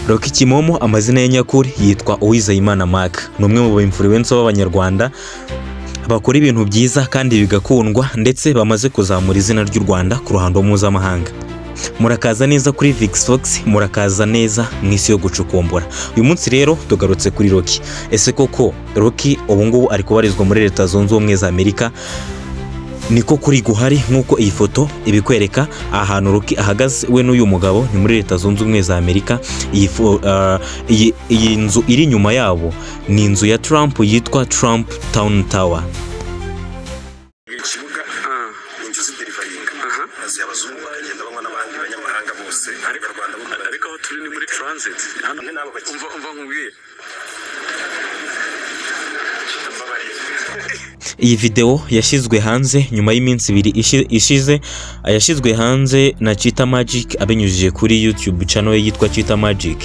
Rocky Kimomo amazina ye nyakuri yitwa Uwizeyimana Mark, ni umwe mu influencer b'abanyarwanda bakora ibintu byiza kandi bigakundwa ndetse bamaze kuzamura izina ry'u Rwanda ku ruhando mpuzamahanga. Murakaza neza kuri VixFox, murakaza neza mu isi yo gucukumbura. Uyu munsi rero tugarutse kuri Rocky. Ese koko Rocky ubu ngubu ari kubarizwa muri Leta Zunze Ubumwe za Amerika? Niko kuri guhari nkuko iyi foto ibikwereka. Ahantu Rocky ahagaze we n'uyu mugabo ni muri Leta Zunze Ubumwe za Amerika. Iyi nzu iri nyuma yabo ni inzu ya Trump yitwa Trump Town Tower. Iyi video yashizwe hanze nyuma y'iminsi 2 ishize, yashizwe hanze na Cheetah Magic abinyujije kuri YouTube channel ye yitwa Cheetah Magic.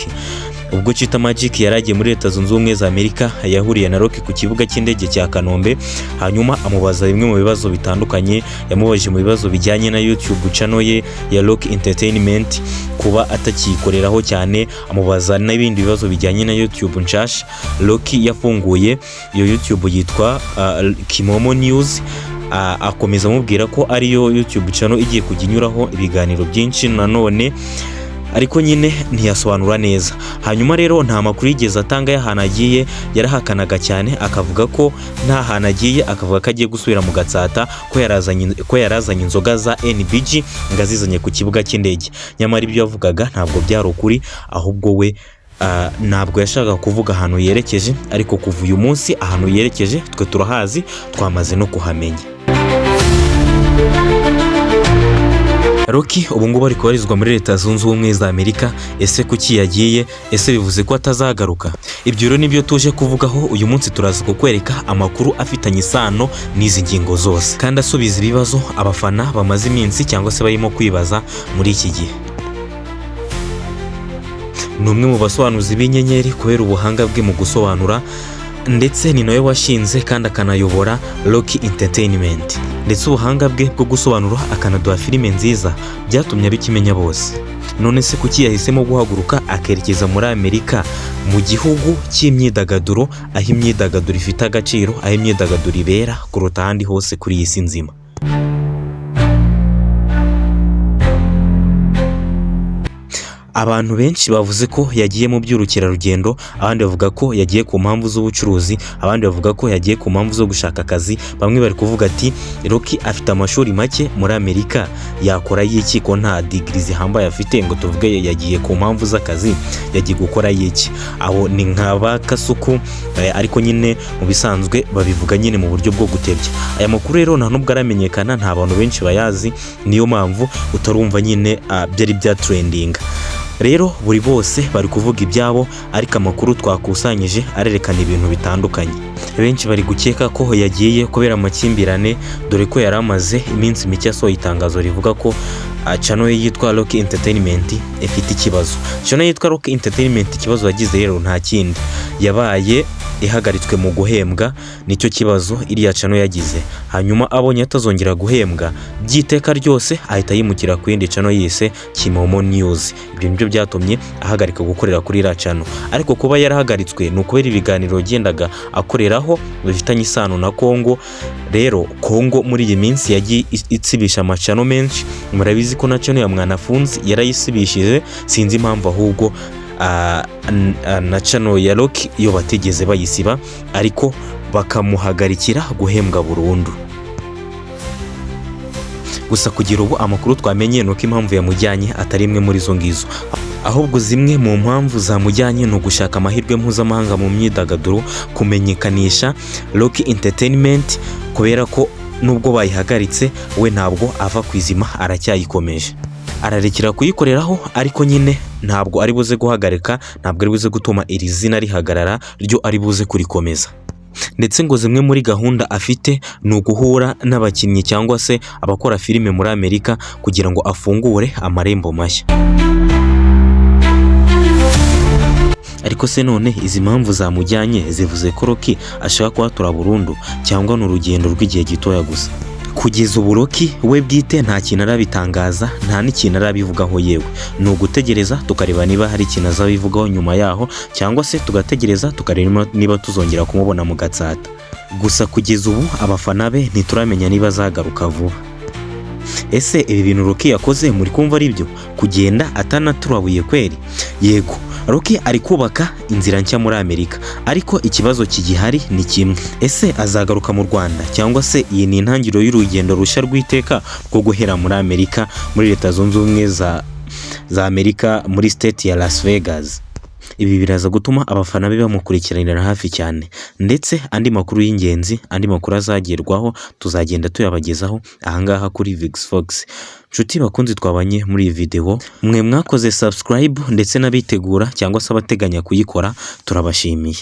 Ubwo Cheetah Magic yaragiye muri Leta Zunze Ubumwe za Amerika, yahuriye na Rocky ku kibuga cy'indege cya Kanombe, hanyuma amubaza bimwe mu bibazo bitandukanye. Yamubaje mu bibazo bijyanye na YouTube channel ye ya Rocky Entertainment kuba atakikoreraho cyane, amubaza n'ibindi bibazo bijyanye na YouTube nshasha Rocky yafunguye. Iyo YouTube yitwa Kimomo News. Akomeza amubwira ko ariyo YouTube channel igiye kujya inyuraho ibiganiro byinshi nanone, ariko nyine ntiyasobanura neza. Hanyuma rero nta makuru yigeze atanga y'ahantu agiye, yarahakanaga cyane akavuga ko nta hantu agiye, akavuga ko agiye gusubira mu Gatsata, ko yarazanye inzoga za NBG ngazizanye ku kibuga cy'indege. Nyamara ibyo yavugaga ntabwo byari ukuri, ahubwo we ntabwo yashaka kuvuga ahantu yerekeje, ariko kuva uyu munsi ahantu yerekeje twe turahazi, twamaze no kuhamenya. Rocky ubu ngubu ari kubarizwa muri Leta Zunze Ubumwe za Amerika. Ese kuki yagiye? Ese bivuze ko atazagaruka? Ibyo rero nibyo tuje kuvugaho uyu munsi. Turaza kukwereka amakuru afitanye isano n'izi ngingo zose kandi asubiza ibibazo abafana bamaze iminsi cyangwa se barimo kwibaza muri iki gihe. Ni umwe mu basobanuzi b'inyenyeri kubera ubuhanga bwe mu gusobanura, ndetse ni nawe washinze kandi akanayobora Rocky Entertainment. Ndetse ubuhanga bwe bwo gusobanura akanaduha filime nziza byatumye abikimenya bose. None se kuki yahisemo guhaguruka akerekeza muri Amerika, mu gihugu cy'imyidagaduro, aho imyidagaduro ifite agaciro, aho imyidagaduro ibera kuruta ahandi hose kuri iyi si nzima? Abantu benshi bavuze ko yagiye mu by'urukerarugendo, abandi bavuga ko yagiye ku mpamvu z'ubucuruzi, abandi bavuga ko yagiye ku mpamvu zo gushaka akazi. Bamwe bari kuvuga ati Rocky afite amashuri make muri Amerika, yakora y'iki ko nta degree zihambaye afite ngo tuvuge yagiye ku mpamvu z'akazi, yagiye gukora y'iki? Abo ni nk'aba Kasuku, ariko nyine mu bisanzwe babivuga nyine mu buryo bwo gutebya. Aya makuru rero nta nubwo aramenyekana, nta bantu benshi bayazi, niyo mpamvu utarumva nyine byari bya trending. Rero buri bose bari kuvuga ibyabo, ariko amakuru twakusanyije arerekana ibintu bitandukanye. Benshi bari gukeka ko yagiye kubera amakimbirane, dore ko yari amaze iminsi mike asohoye itangazo rivuga ko channel yitwa Rocky Entertainment ifite ikibazo. Channel yitwa Rocky Entertainment ikibazo yagize rero nta kindi, yabaye ihagaritswe mu guhembwa, nicyo kibazo iriya channel yagize. Hanyuma abonye atazongera guhembwa byiteka ryose, ahita yimukira ku yindi channel yise Kimomo News. Ibyo nibyo byatumye ahagarika gukorera kuri iriya channel. Ariko kuba yarahagaritswe ni ukubera ibiganiro yagendaga akoreraho bifitanye isano na Kongo. Rero Kongo muri iyi minsi yagiye itsibisha amachannel menshi. Murabizi ko na channel ya Mwanafunzi yarayisibishije, sinzi impamvu, ahubwo na channel ya Rocky iyo bategeze bayisiba, ariko bakamuhagarikira guhembwa burundu. Gusa kugira ubu amakuru twamenye nuko impamvu yamujyanye atari imwe muri zo ngizo, ahubwo zimwe mu mpamvu zamujyanye ni ugushaka amahirwe mpuzamahanga mu myidagaduro, kumenyekanisha Rocky Entertainment, kubera ko nubwo bayihagaritse we ntabwo ava ku izima, aracyayikomeje. Ararekera kuyikoreraho, ariko nyine ntabwo ari buze guhagarika, ntabwo ari buze gutuma iri zina rihagarara, ryo ari buze kurikomeza. Ndetse ngo zimwe muri gahunda afite ni uguhura n'abakinnyi cyangwa se abakora filime muri Amerika kugira ngo afungure amarembo mashya. Ariko se none izi mpamvu zamujyanye zivuze ko Rocky ashaka kuhatura burundu cyangwa n'urugendo rw'igihe gitoya gusa? Kugeza ubu Rocky we bwite nta kintu arabitangaza, nta n'ikintu arabivugaho, yewe ni ugutegereza tukareba niba hari ikintu azabivugaho nyuma yaho, cyangwa se tugategereza tukareba niba tuzongera kumubona mu Gatsata. Gusa kugeza ubu abafana be ntituramenya niba azagaruka vuba. Ese ibi bintu Rocky yakoze muri kumva ari byo, kugenda atanaturabuye kweri? Yego, Rocky ari kubaka inzira nshya muri Amerika, ariko ikibazo kigihari ni kimwe: ese azagaruka mu Rwanda, cyangwa se iyi ni intangiriro y'urugendo rushya rw'iteka rwo guhera muri Amerika, muri Leta Zunze Ubumwe za Amerika, muri state ya Las Vegas. Ibi biraza gutuma abafana be bamukurikiranira hafi cyane, ndetse andi makuru y'ingenzi, andi makuru azagerwaho tuzagenda tuyabagezaho ahangaha kuri Vix Fox. Nshuti bakunzi twabanye muri iyi video, mwe mwakoze subscribe ndetse n'abitegura cyangwa se abateganya kuyikora, turabashimiye.